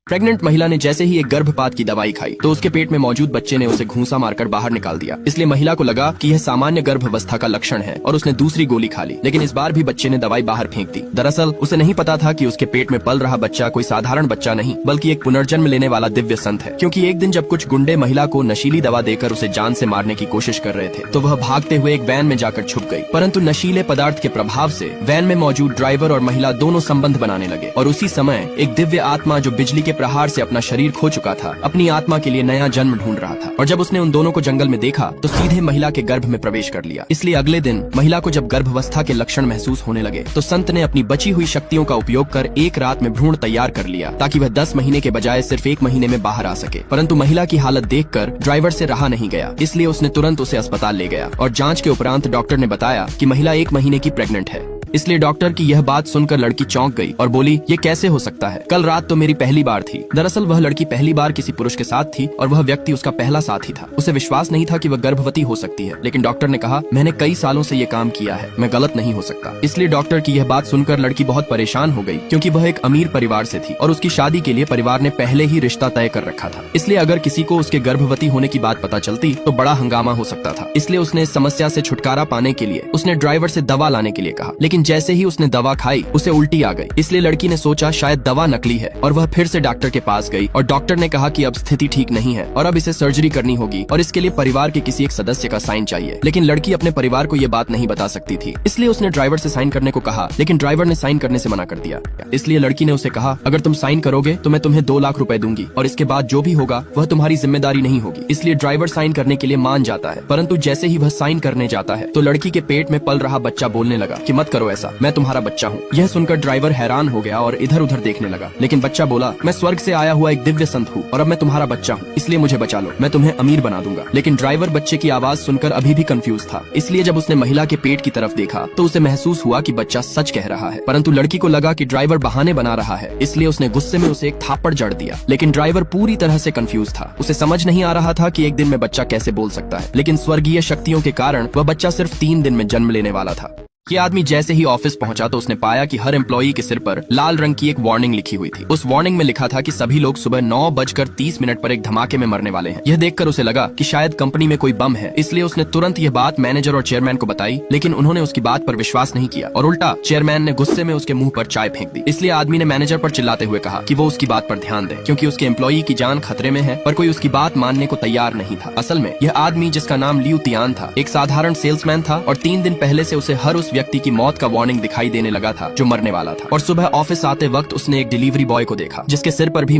Pregnant महिला ने जैसे ही एक गर्भपात की दवाई खाई तो उसके पेट में मौजूद बच्चे ने उसे घूंसा मारकर बाहर निकाल दिया। इसलिए महिला को लगा कि यह सामान्य गर्भावस्था का लक्षण है और उसने दूसरी गोली खा ली, लेकिन इस बार भी बच्चे ने दवाई बाहर फेंक दी। दरअसल उसे नहीं पता था कि उसके पेट में पल रहा बच्चा कोई साधारण बच्चा नहीं बल्कि एक पुनर्जन्म लेने वाला दिव्य संत है। क्योंकि एक दिन जब कुछ गुंडे महिला को नशीली दवा देकर उसे जान से मारने की कोशिश कर रहे थे तो वह भागते हुए एक वैन में जाकर छुप गई, परंतु नशीले पदार्थ के प्रभाव से वैन में मौजूद ड्राइवर और महिला दोनों संबंध बनाने लगे और उसी समय एक दिव्य आत्मा जो बिजली के प्रहार से अपना शरीर खो चुका था अपनी आत्मा के लिए नया जन्म ढूंढ रहा था। और जब उसने उन दोनों को जंगल में देखा तो सीधे महिला के गर्भ में प्रवेश कर लिया। इसलिए अगले दिन महिला को जब गर्भावस्था के लक्षण महसूस होने लगे तो संत ने अपनी बची हुई शक्तियों का उपयोग कर एक रात में भ्रूण तैयार कर लिया ताकि वह 10 महीने के बजाय सिर्फ 1 महीने में बाहर आ सके। परंतु महिला की हालत देखकर ड्राइवर से रहा नहीं गया, इसलिए उसने तुरंत उसे अस्पताल ले गया और जाँच के उपरांत डॉक्टर ने बताया कि महिला 1 महीने की प्रेग्नेंट है। इसलिए डॉक्टर की यह बात सुनकर लड़की चौंक गई और बोली, ये कैसे हो सकता है? कल रात तो मेरी पहली बार थी। दरअसल वह लड़की पहली बार किसी पुरुष के साथ थी और वह व्यक्ति उसका पहला साथी था। उसे विश्वास नहीं था कि वह गर्भवती हो सकती है, लेकिन डॉक्टर ने कहा, मैंने कई सालों से ये काम किया है, मैं गलत नहीं हो सकता। इसलिए डॉक्टर की यह बात सुनकर लड़की बहुत परेशान हो गई, क्योंकि वह एक अमीर परिवार से थी और उसकी शादी के लिए परिवार ने पहले ही रिश्ता तय कर रखा था। इसलिए अगर किसी को उसके गर्भवती होने की बात पता चलती तो बड़ा हंगामा हो सकता था। इसलिए उसने इस समस्या से छुटकारा पाने के लिए उसने ड्राइवर से दवा लाने के लिए कहा, लेकिन जैसे ही उसने दवा खाई उसे उल्टी आ गई। इसलिए लड़की ने सोचा शायद दवा नकली है और वह फिर से डॉक्टर के पास गई और डॉक्टर ने कहा कि अब स्थिति ठीक नहीं है और अब इसे सर्जरी करनी होगी और इसके लिए परिवार के किसी एक सदस्य का साइन चाहिए। लेकिन लड़की अपने परिवार को ये बात नहीं बता सकती थी, इसलिए उसने ड्राइवर से साइन करने को कहा, लेकिन ड्राइवर ने साइन करने से मना कर दिया। इसलिए लड़की ने उसे कहा, अगर तुम साइन करोगे तो मैं तुम्हें 2 लाख रुपए दूंगी और इसके बाद जो भी होगा वह तुम्हारी जिम्मेदारी नहीं होगी। इसलिए ड्राइवर साइन करने के लिए मान जाता है, परंतु जैसे ही वह साइन करने जाता है तो लड़की के पेट में पल रहा बच्चा बोलने लगा कि मत करो ऐसा, मैं तुम्हारा बच्चा हूँ। यह सुनकर ड्राइवर हैरान हो गया और इधर उधर देखने लगा, लेकिन बच्चा बोला, मैं स्वर्ग से आया हुआ एक दिव्य संत हूँ और अब मैं तुम्हारा बच्चा हूँ, इसलिए मुझे बचा लो, मैं तुम्हें अमीर बना दूंगा। लेकिन ड्राइवर बच्चे की आवाज सुनकर अभी भी कंफ्यूज था, इसलिए जब उसने महिला के पेट की तरफ देखा तो उसे महसूस हुआ कि बच्चा सच कह रहा है। परंतु लड़की को लगा कि ड्राइवर बहाने बना रहा है, इसलिए उसने गुस्से में उसे एक थापड़ जड़ दिया। लेकिन ड्राइवर पूरी तरह से कंफ्यूज था, उसे समझ नहीं आ रहा था कि एक दिन में बच्चा कैसे बोल सकता है, लेकिन स्वर्गीय शक्तियों के कारण वह बच्चा सिर्फ 3 दिन में जन्म लेने वाला था। ये आदमी जैसे ही ऑफिस पहुंचा तो उसने पाया कि हर एम्प्लॉई के सिर पर लाल रंग की एक वार्निंग लिखी हुई थी। उस वार्निंग में लिखा था कि सभी लोग सुबह 9:30 पर एक धमाके में मरने वाले हैं। यह देखकर उसे लगा कि शायद कंपनी में कोई बम है, इसलिए उसने तुरंत यह बात मैनेजर और चेयरमैन को बताई, लेकिन उन्होंने उसकी बात पर विश्वास नहीं किया और उल्टा चेयरमैन ने गुस्से में उसके मुंह पर चाय फेंक दी। इसलिए आदमी ने मैनेजर पर चिल्लाते हुए कहा कि वो उसकी बात पर ध्यान दे, क्योंकि उसके एम्प्लॉई की जान खतरे में है, पर कोई उसकी बात मानने को तैयार नहीं था। असल में यह आदमी, जिसका नाम लियू तियान था, एक साधारण सेल्समैन था और 3 दिन पहले से उसे हर उस व्यक्ति की मौत का वार्निंग दिखाई देने लगा था जो मरने वाला था। और सुबह ऑफिस आते वक्त उसने एक डिलीवरी बॉय को देखा जिसके सिर पर भी